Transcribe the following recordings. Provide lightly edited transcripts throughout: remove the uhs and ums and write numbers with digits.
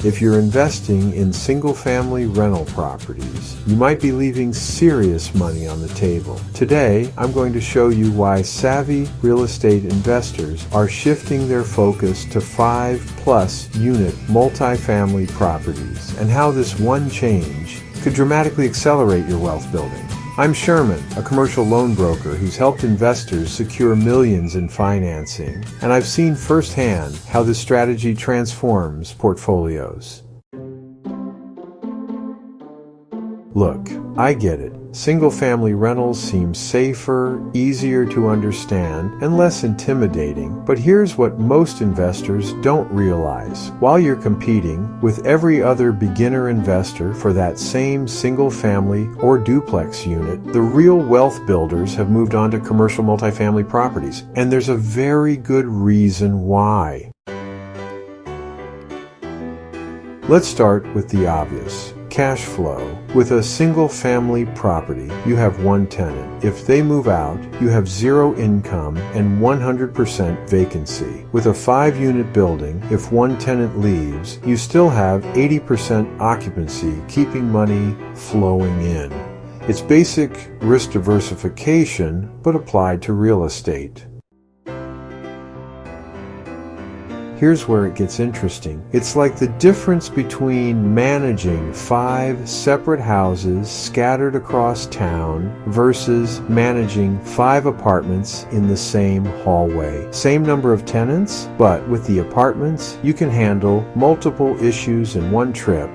If you're investing in single-family rental properties, you might be leaving serious money on the table. Today, I'm going to show you why savvy real estate investors are shifting their focus to 5+ unit multifamily properties and how this one change could dramatically accelerate your wealth building. I'm Sherman, a commercial loan broker who's helped investors secure millions in financing, and I've seen firsthand how this strategy transforms portfolios. Look, I get it. Single-family rentals seem safer, easier to understand, and less intimidating, but here's what most investors don't realize. While you're competing with every other beginner investor for that same single-family or duplex unit, the real wealth builders have moved on to commercial multifamily properties, and there's a very good reason why. Let's start with the obvious. Cash flow. With a single-family property, you have one tenant. If they move out, you have zero income and 100% vacancy. With a 5-unit building, if one tenant leaves, you still have 80% occupancy, keeping money flowing in. It's basic risk diversification, but applied to real estate. Here's where it gets interesting. It's like the difference between managing 5 separate houses scattered across town versus managing 5 apartments in the same hallway. Same number of tenants, but with the apartments, you can handle multiple issues in one trip,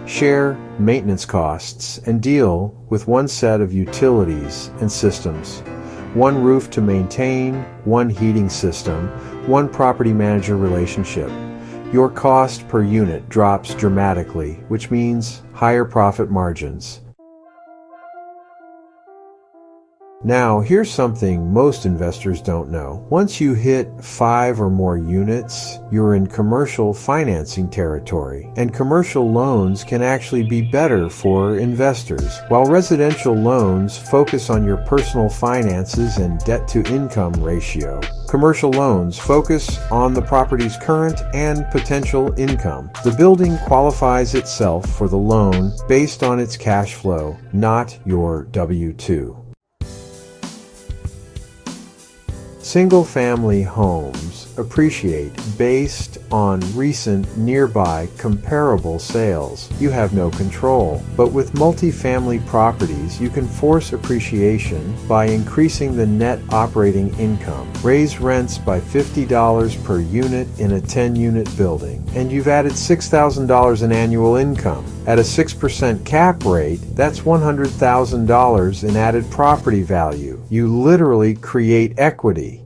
share maintenance costs, and deal with one set of utilities and systems. One roof to maintain, one heating system, one property manager relationship. Your cost per unit drops dramatically, which means higher profit margins. Now, here's something most investors don't know. Once you hit 5 or more units, you're in commercial financing territory, and commercial loans can actually be better for investors. While residential loans focus on your personal finances and debt-to-income ratio, commercial loans focus on the property's current and potential income. The building qualifies itself for the loan based on its cash flow, not your W-2. Single-family homes appreciate based on recent nearby comparable sales. You have no control. But with multifamily properties, you can force appreciation by increasing the net operating income. Raise rents by $50 per unit in a 10-unit building, and you've added $6,000 in annual income. At a 6% cap rate, that's $100,000 in added property value. You literally create equity.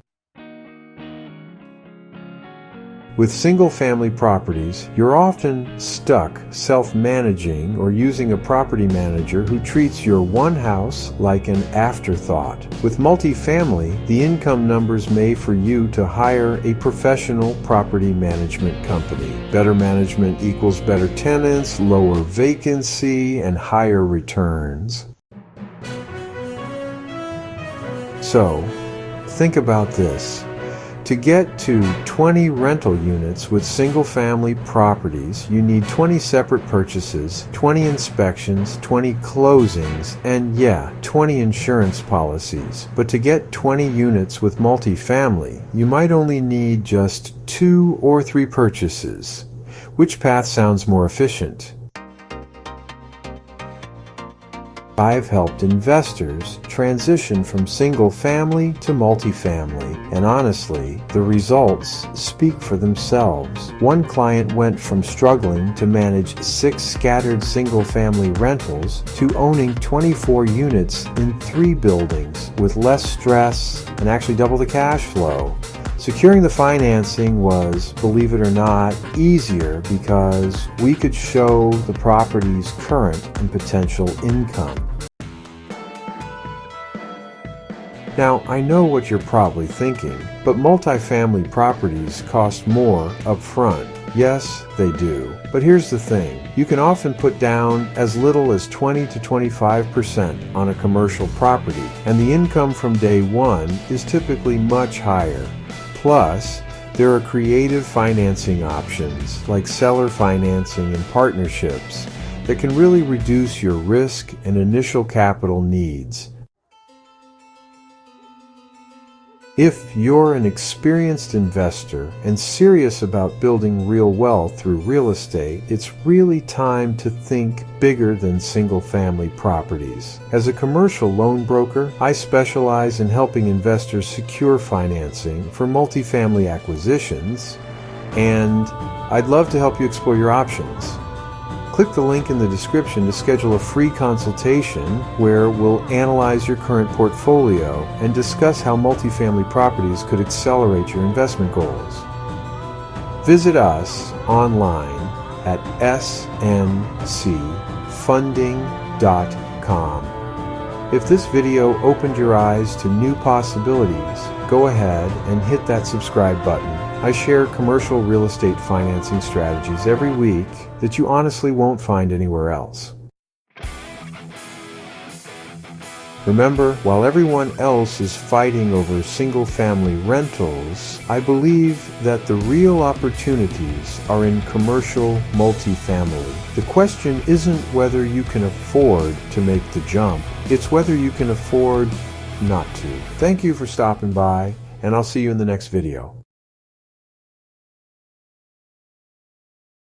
With single-family properties, you're often stuck self-managing or using a property manager who treats your one house like an afterthought. With multifamily, the income numbers may for you to hire a professional property management company. Better management equals better tenants, lower vacancy, and higher returns. So, think about this. To get to 20 rental units with single-family properties, you need 20 separate purchases, 20 inspections, 20 closings, and 20 insurance policies. But to get 20 units with multifamily, you might only need just 2 or 3 purchases. Which path sounds more efficient? I've helped investors transition from single-family to multifamily, and honestly, the results speak for themselves. One client went from struggling to manage 6 scattered single-family rentals to owning 24 units in 3 buildings with less stress and actually double the cash flow. Securing the financing was, believe it or not, easier because we could show the property's current and potential income. Now, I know what you're probably thinking, but multifamily properties cost more up front. Yes, they do. But here's the thing. You can often put down as little as 20 to 25% on a commercial property, and the income from day one is typically much higher. Plus, There are creative financing options like seller financing and partnerships that can really reduce your risk and initial capital needs. If you're an experienced investor and serious about building real wealth through real estate, it's really time to think bigger than single-family properties. As a commercial loan broker, I specialize in helping investors secure financing for multifamily acquisitions, and I'd love to help you explore your options. Click the link in the description to schedule a free consultation where we'll analyze your current portfolio and discuss how multifamily properties could accelerate your investment goals. Visit us online at sncfunding.com. If this video opened your eyes to new possibilities, go ahead and hit that subscribe button. I share commercial real estate financing strategies every week that you honestly won't find anywhere else. Remember, while everyone else is fighting over single-family rentals, I believe that the real opportunities are in commercial multifamily. The question isn't whether you can afford to make the jump, it's whether you can afford not to. Thank you for stopping by, and I'll see you in the next video.